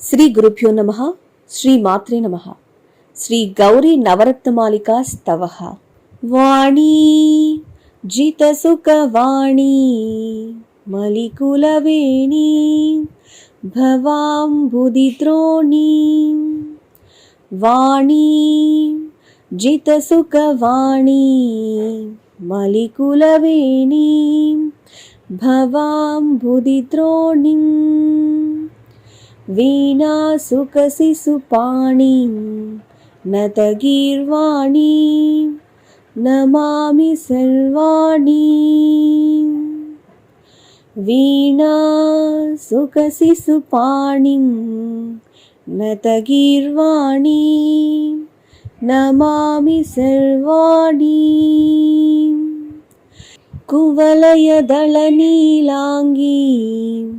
శ్రీ గురుభ్యో నమః. శ్రీ మాత్రే నమః. శ్రీ గౌరీ నవరత్నమాలికా స్తవః. వాణీ జితసుఖవాణీ మలికులవేణీ భవాంబుదిద్రోణీ. వాణీ జితసుఖవాణీ మలికులవేణీ భవాంబుదిద్రోణీ. వీణా సుఖశిశుపాణిం నతగీర్వాణీం నమామి సర్వాణీం. వీణా సుఖశిశుపాణిం నతగీర్వాణీం నమామి సర్వాణీం. కువలయదళనీలాంగీం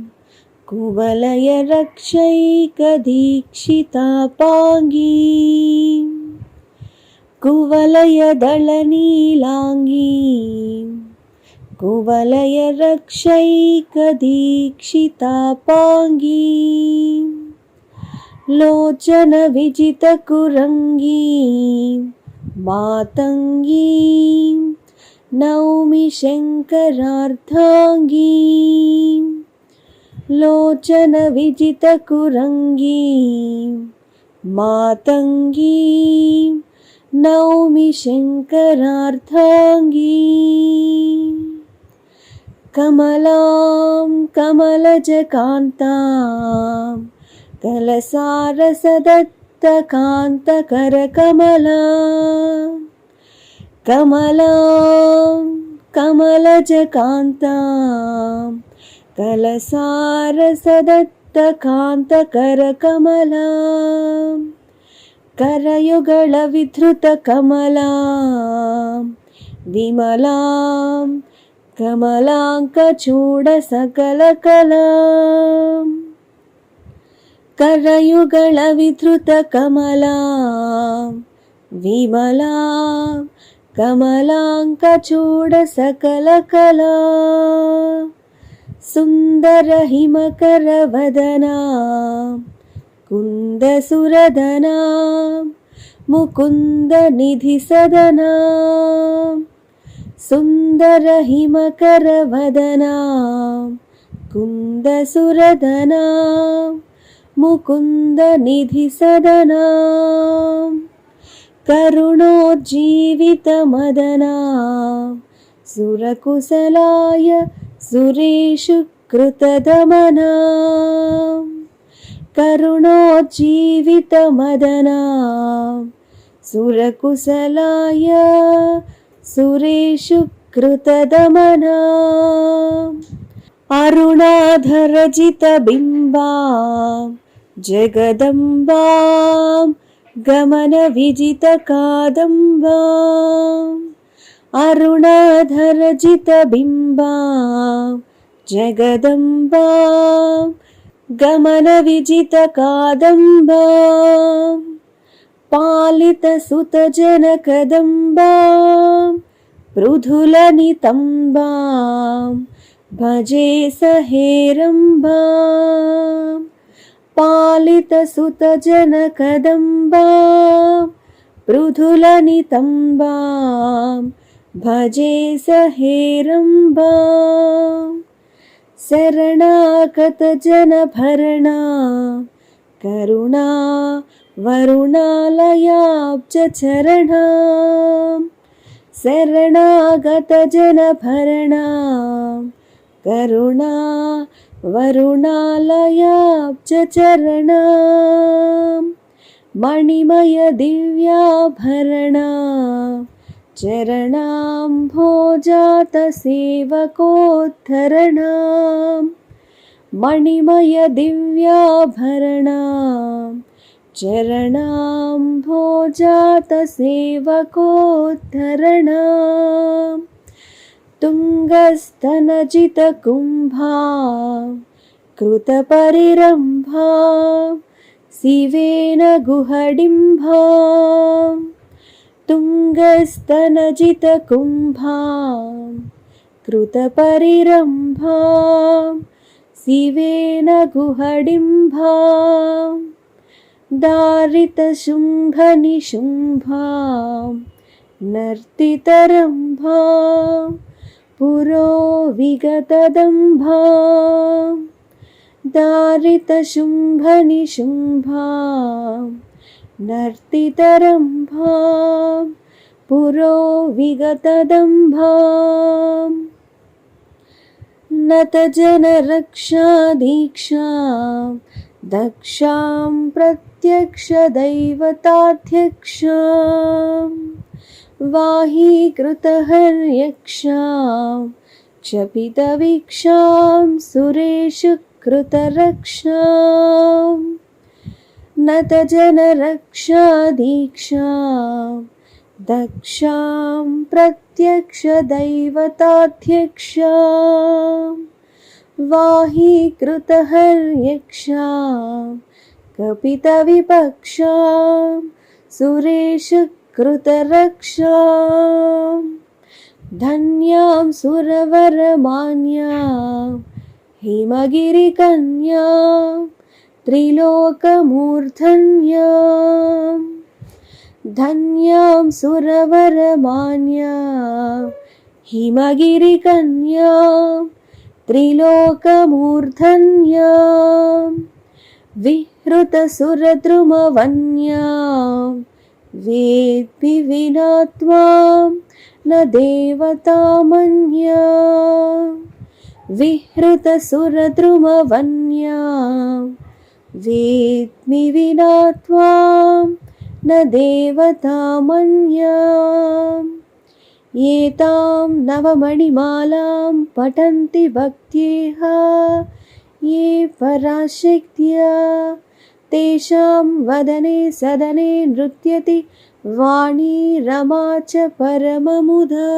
కువలయ రక్షైకదీక్షితాపాంగీం. కువలయదళనీలాంగీం కువలయ రక్షైకదీక్షితాపాంగీం. లోచన విజితకురంగీం మాతంగీం నౌమి శంకరార్థాంగీం. లోచన విజితకురంగీం మాతంగీం నౌమి శంకరార్థాంగీం. కమలాం కమలజకాంతాం కలసారసదత్తకాంతకరకమలాం. కమలాం కమలజకాంతాం కలసారసదత్తకాంతకరకమలాం. కరయుగళవిధృతకమలాం విమలాం కమలాంకచూడసకలకలాం. కరయుగళవిధృతకమలాం విమలాం కమలాంకచూడసకలకలాం. సుందరహిమకరవదనాం కుందసురదనాం ముకుందనిధిసదనాం. సుందరహిమకరవదనాం కుందసురదనాం ముకుందనిధిసదనాం. కరుణోజ్జీవితమదనాం సురకుశలాయ సురేషు కృతదమనాం. కరుణోజ్జీవితమదనాం సురకుశలాయ సురేషు కృతదమనాం. అరుణాధరజితబింబాం జగదంబాం గమన విజితకాదంబాం. అరుణాధరజితబింబాం జగదంబాం గమన విజితకాదంబాం. పాలితసుతజనకదంబాం పృథులనితంబాం భజే సహేరంబాం. పాలితసుతజనకదంబాం పృథులనితంబాం భజే సహేరంబాం. శరణాగతజనభరణా కరుణా వరుణాలయాబ్జచరణాం. శరణాగతజనభరణా కరుణా వరుణాలయాబ్జచరణాం. మణిమయ దివ్యాభరణా చరణాంభోజాతసేవకోద్ధరణాం. మణిమయ దివ్యాభరణా చరణాంభోజాతసేవకోద్ధరణాం. తుంగస్తనజితకుంభాం కృతపరిరంభాం శివేన గుహడింభాం. తుంగస్తనజితకుంభాం కృతపరిరంభాం शिवेन गुहडिम्भां दारितशुम्भनिशुम्भां नर्तितरम्भां पुरो विगतदम्भां दारितशुम्भनिशुम्भां नर्तितरम्भां पुरो विगतदम्भां नतजनरक्षादीक्षां दक्षां प्रत्यक्षदैवताध्यक्षां वाहीकृतहर्यक्षां क्षपितवीक्षां सुरेशुकृतरक्षां नतजनरक्षादीक्षां दक्षां प्रत्यक्षदैवताध्यक्षां वाहीकृतहर्यक्षां कपितविपक्षां सुरेशुकृतरक्षां धन्यां सुरवरमान्यां हिमगिरिकन्यां त्रिलोकमूर्धन्यां धन्यां सुरवरमान्यां हिमगिरिकन्यां त्रिलोकमूर्धन्यां विहृतसुरद्रुमवन्यां वेद्मि विना त्वां न देवतामन्यां विहृतसुरद्रुमवन्यां वेद्मि विना त्वां न देवतामन्याम् एतां नवमणिमालां पठन्ति भक्त्येह ये पराशक्त्या तेषां वदने सदने नृत्यति वाणी रमा च परममुदा।